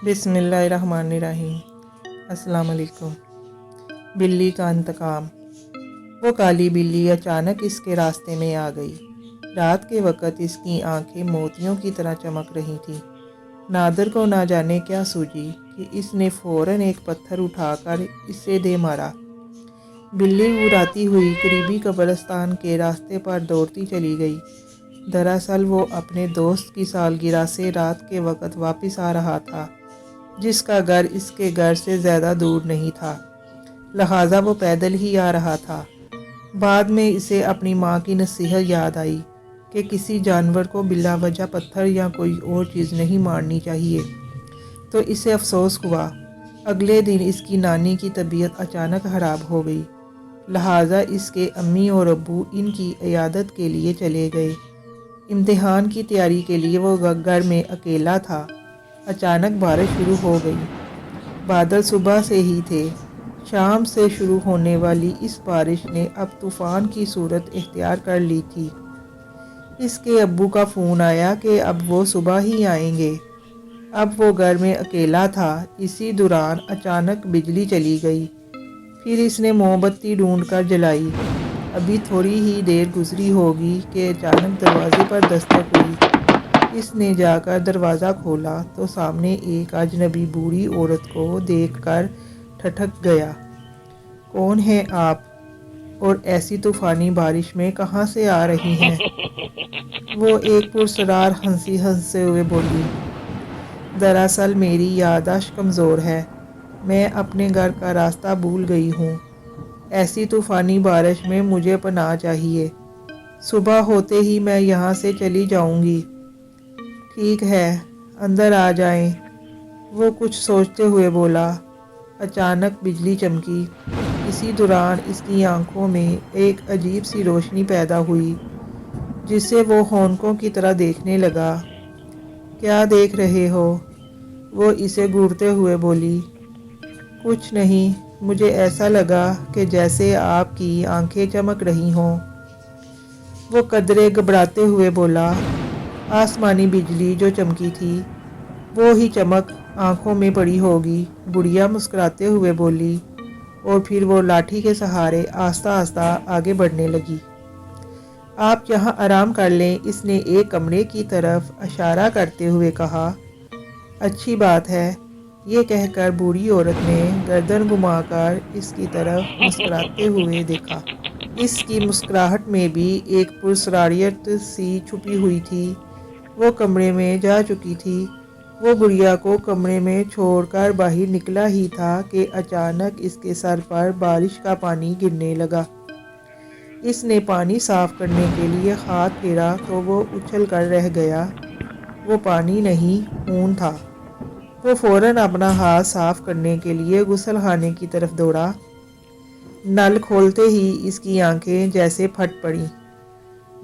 बिस्मिल्लाहिर्रहमानिर्रहीम। अस्सलाम वालेकुम। बिल्ली का इंतकाम। वो काली बिल्ली अचानक इसके रास्ते में आ गई। रात के वक़्त इसकी आंखें मोतियों की तरह चमक रही थीं। नादर को ना जाने क्या सूझी कि इसने फ़ौरन एक पत्थर उठाकर इसे दे मारा। बिल्ली उड़ाती हुई करीबी कब्रिस्तान के रास्ते पर दौड़ती चली गई। दरअसल वो अपने दोस्त की सालगिरह से रात के वक़्त वापस आ रहा था, जिसका घर इसके घर से ज़्यादा दूर नहीं था, लिहाजा वो पैदल ही आ रहा था। बाद में इसे अपनी माँ की नसीहत याद आई कि किसी जानवर को बिला वजह पत्थर या कोई और चीज़ नहीं मारनी चाहिए, तो इसे अफसोस हुआ। अगले दिन इसकी नानी की तबीयत अचानक ख़राब हो गई, लिहाजा इसके अम्मी और अब्बू इनकी इयादत के लिए चले गए। इम्तिहान की तैयारी के लिए वो घर में अकेला था। अचानक बारिश शुरू हो गई। बादल सुबह से ही थे। शाम से शुरू होने वाली इस बारिश ने अब तूफ़ान की सूरत इख्तियार कर ली थी। इसके अब्बू का फ़ोन आया कि अब वो सुबह ही आएंगे। अब वो घर में अकेला था। इसी दौरान अचानक बिजली चली गई। फिर इसने मोमबत्ती ढूंढकर जलाई। अभी थोड़ी ही देर गुजरी होगी कि अचानक दरवाजे पर दस्तक हुई। इसने जाकर दरवाज़ा खोला तो सामने एक अजनबी बूढ़ी औरत को देखकर ठठक गया। कौन है आप, और ऐसी तूफ़ानी बारिश में कहाँ से आ रही हैं? वो एक पुरस्कार हंसते हुए बोली, दरअसल मेरी याददाश्त कमज़ोर है। मैं अपने घर का रास्ता भूल गई हूँ। ऐसी तूफ़ानी बारिश में मुझे पनाह चाहिए। सुबह होते ही मैं यहाँ से चली जाऊँगी। ठीक है, अंदर आ जाएं। वो कुछ सोचते हुए बोला। अचानक बिजली चमकी। इसी दौरान इसकी आंखों में एक अजीब सी रोशनी पैदा हुई, जिसे वो होंकों की तरह देखने लगा। क्या देख रहे हो? वो इसे घूरते हुए बोली। कुछ नहीं, मुझे ऐसा लगा कि जैसे आपकी आंखें चमक रही हों। वो कदरे घबराते हुए बोला। आसमानी बिजली जो चमकी थी, वो ही चमक आंखों में पड़ी होगी। बुढ़िया मुस्कुराते हुए बोली, और फिर वो लाठी के सहारे आस्ता आस्ता आगे बढ़ने लगी। आप यहाँ आराम कर लें, इसने एक कमरे की तरफ इशारा करते हुए कहा। अच्छी बात है। ये कहकर बूढ़ी औरत ने गर्दन घुमाकर इसकी तरफ मुस्कुराते हुए देखा। इसकी मुस्कुराहट में भी एक पुरस्कारियत सी छुपी हुई थी। वो कमरे में जा चुकी थी। वो बुढ़िया को कमरे में छोड़कर बाहर निकला ही था कि अचानक इसके सर पर बारिश का पानी गिरने लगा। इसने पानी साफ करने के लिए हाथ फेरा तो वो उछल कर रह गया। वो पानी नहीं, खून था। वो फौरन अपना हाथ साफ करने के लिए गुसलखाने की तरफ दौड़ा। नल खोलते ही इसकी आंखें जैसे फट पड़ी।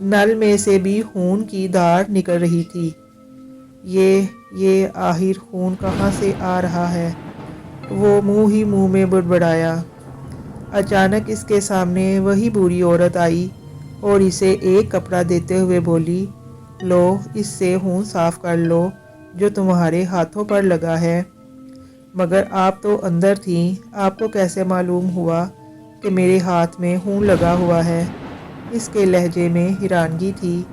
नल में से भी खून की धार निकल रही थी। ये आखिर खून कहाँ से आ रहा है? वो मुंह ही मुंह में बड़बड़ाया। अचानक इसके सामने वही बूढ़ी औरत आई और इसे एक कपड़ा देते हुए बोली, लो, इससे खून साफ कर लो जो तुम्हारे हाथों पर लगा है। मगर आप तो अंदर थीं, आपको कैसे मालूम हुआ कि मेरे हाथ में खून लगा हुआ है? इसके लहजे में हैरानगी थी।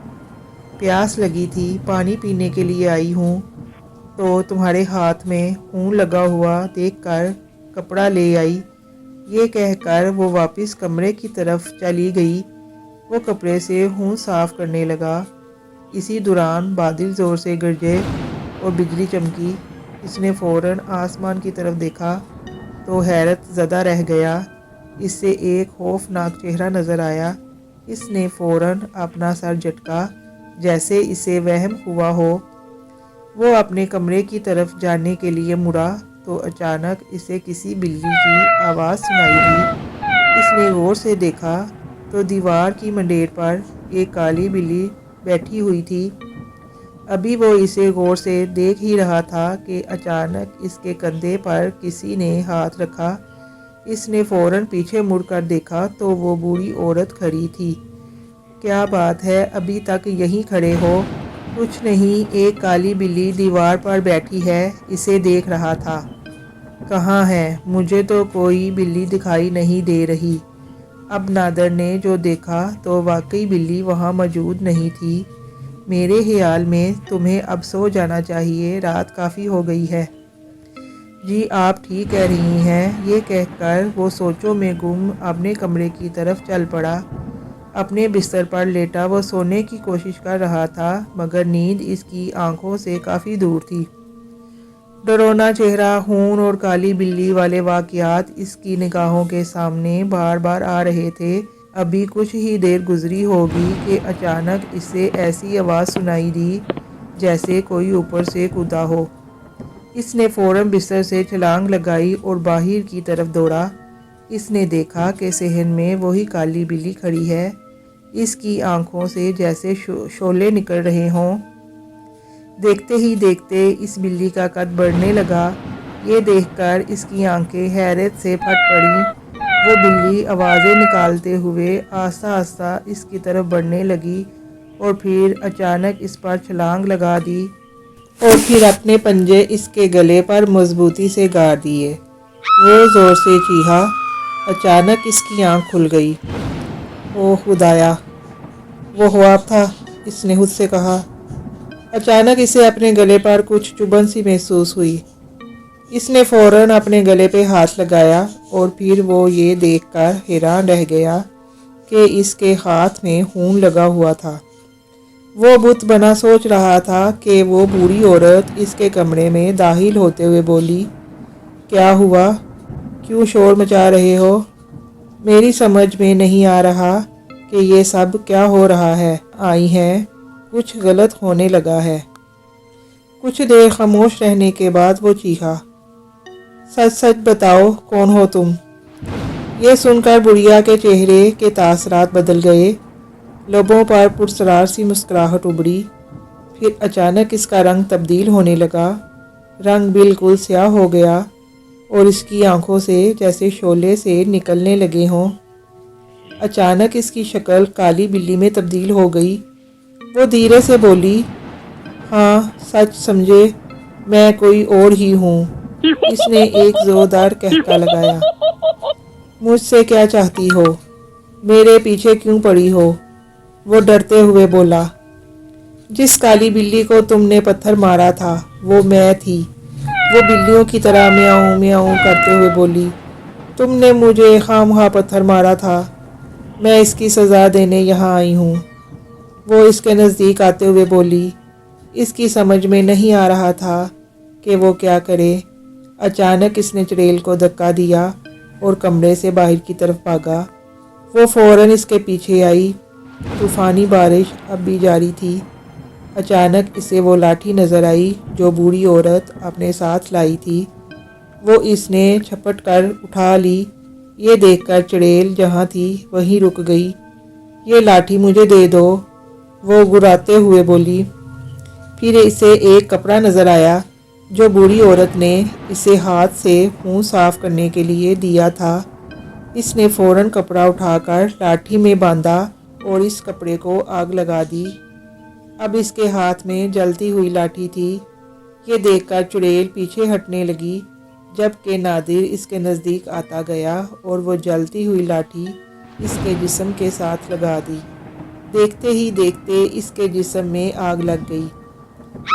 प्यास लगी थी, पानी पीने के लिए आई हूँ, तो तुम्हारे हाथ में खून लगा हुआ देखकर कपड़ा ले आई। ये कहकर वो वापस कमरे की तरफ चली गई। वो कपड़े से खून साफ करने लगा। इसी दौरान बादल ज़ोर से गरजे और बिजली चमकी। इसने फ़ौरन आसमान की तरफ देखा तो हैरत ज़दा रह गया। इससे एक खौफनाक चेहरा नज़र आया। इसने फ़ौरन अपना सर झटका, जैसे इसे वहम हुआ हो। वो अपने कमरे की तरफ जाने के लिए मुड़ा तो अचानक इसे किसी बिल्ली की आवाज़ सुनाई दी। इसने गौर से देखा तो दीवार की मंडेर पर एक काली बिल्ली बैठी हुई थी। अभी वो इसे गौर से देख ही रहा था कि अचानक इसके कंधे पर किसी ने हाथ रखा। इसने फ़ौरन पीछे मुड़कर देखा तो वो बूढ़ी औरत खड़ी थी। क्या बात है, अभी तक यहीं खड़े हो? کچھ نہیں، ایک کالی بلی دیوار پر بیٹھی ہے، اسے دیکھ رہا تھا۔ کہاں ہے؟ مجھے تو کوئی بلی دکھائی نہیں دے رہی۔ اب نادر نے جو دیکھا تو واقعی بلی وہاں موجود نہیں تھی۔ میرے خیال میں تمہیں اب سو جانا چاہیے، رات کافی ہو گئی ہے۔ جی آپ ٹھیک کہہ رہی ہیں، یہ کہہ کر وہ سوچوں میں گم اپنے کمرے کی طرف چل پڑا۔ اپنے بستر پر لیٹا وہ سونے کی کوشش کر رہا تھا، مگر نیند اس کی آنکھوں سے کافی دور تھی۔ ڈرونا چہرہ، خون اور کالی بلی والے واقعات اس کی نگاہوں کے سامنے بار بار آ رہے تھے۔ ابھی کچھ ہی دیر گزری ہوگی کہ اچانک اسے ایسی آواز سنائی دی جیسے کوئی اوپر سے کودا ہو۔ اس نے فوراً بستر سے چھلانگ لگائی اور باہر کی طرف دوڑا۔ اس نے دیکھا کہ صحن میں وہی کالی بلی کھڑی ہے، اس کی آنکھوں سے جیسے شعلے نکل رہے ہوں۔ دیکھتے ہی دیکھتے اس بلی کا قد بڑھنے لگا۔ یہ دیکھ کر اس کی آنکھیں حیرت سے پھٹ پڑیں۔ وہ بلی آوازیں نکالتے ہوئے آہستہ آہستہ اس کی طرف بڑھنے لگی اور پھر اچانک اس پر چھلانگ لگا دی اور پھر اپنے پنجے اس کے گلے پر مضبوطی سے گاڑ دیے۔ وہ زور سے چیخا۔ اچانک اس کی آنکھ کھل گئی۔ او خدایا، وہ خواب تھا، اس نے خود سے کہا۔ اچانک اسے اپنے گلے پر کچھ چبھن سی محسوس ہوئی۔ اس نے فوراً اپنے گلے پہ ہاتھ لگایا اور پھر وہ یہ دیکھ کر حیران رہ گیا کہ اس کے ہاتھ میں خون لگا ہوا تھا۔ وہ بت بنا سوچ رہا تھا کہ وہ بوڑھی عورت اس کے کمرے میں داخل ہوتے ہوئے بولی، کیا ہوا؟ کیوں شور مچا رہے ہو؟ میری سمجھ میں نہیں آ رہا کہ یہ سب کیا ہو رہا ہے۔ آئی ہیں، کچھ غلط ہونے لگا ہے۔ کچھ دیر خاموش رہنے کے بعد وہ چیخا، سچ سچ بتاؤ، کون ہو تم؟ یہ سن کر بڑھیا کے چہرے کے تاثرات بدل گئے، لبوں پر پرسرار سی مسکراہٹ ابھری۔ پھر اچانک اس کا رنگ تبدیل ہونے لگا، رنگ بالکل سیاہ ہو گیا اور اس کی آنکھوں سے جیسے شعلے سے نکلنے لگے ہوں۔ اچانک اس کی شکل کالی بلی میں تبدیل ہو گئی۔ وہ دھیرے سے بولی، ہاں سچ سمجھے، میں کوئی اور ہی ہوں۔ اس نے ایک زوردار قہقہ لگایا۔ مجھ سے کیا چاہتی ہو؟ میرے پیچھے کیوں پڑی ہو؟ وہ ڈرتے ہوئے بولا۔ جس کالی بلی کو تم نے پتھر مارا تھا وہ میں تھی، وہ بلیوں کی طرح میاؤں میاؤں کرتے ہوئے بولی۔ تم نے مجھے خواہ پتھر مارا تھا، میں اس کی سزا دینے یہاں آئی ہوں۔ وہ اس کے نزدیک آتے ہوئے بولی۔ اس کی سمجھ میں نہیں آ رہا تھا کہ وہ کیا کرے۔ اچانک اس نے چڑیل کو دھکا دیا اور کمرے سے باہر کی طرف بھاگا۔ وہ فوراً اس کے پیچھے آئی۔ طوفانی بارش اب بھی جاری تھی۔ اچانک اسے وہ لاٹھی نظر آئی جو بوڑھی عورت اپنے ساتھ لائی تھی۔ وہ اس نے جھپٹ کر اٹھا لی۔ یہ دیکھ کر چڑیل جہاں تھی وہیں رک گئی۔ یہ لاٹھی مجھے دے دو، وہ گراتے ہوئے بولی۔ پھر اسے ایک کپڑا نظر آیا جو بوڑھی عورت نے اسے ہاتھ سے خون صاف کرنے کے لیے دیا تھا۔ اس نے فوراً کپڑا اٹھا کر لاٹھی میں باندھا اور اس کپڑے کو آگ لگا دی۔ اب اس کے ہاتھ میں جلتی ہوئی لاٹھی تھی۔ یہ دیکھ کر چڑیل پیچھے ہٹنے لگی، جبکہ نادر اس کے نزدیک آتا گیا اور وہ جلتی ہوئی لاٹھی اس کے جسم کے ساتھ لگا دی۔ دیکھتے ہی دیکھتے اس کے جسم میں آگ لگ گئی۔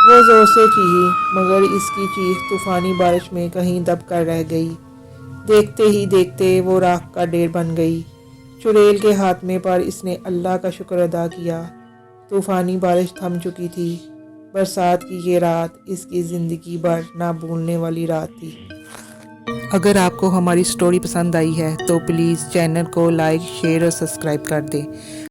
وہ زور سے چیخی، مگر اس کی چیخ طوفانی بارش میں کہیں دب کر رہ گئی۔ دیکھتے ہی دیکھتے وہ راکھ کا ڈھیر بن گئی۔ چڑیل کے خاتمے پر اس نے اللہ کا شکر ادا کیا۔ طوفانی بارش تھم چکی تھی۔ برسات کی یہ رات اس کی زندگی بھر نہ بھولنے والی رات تھی۔ اگر آپ کو ہماری سٹوری پسند آئی ہے تو پلیز چینل کو لائک، شیئر اور سبسکرائب کر دیں۔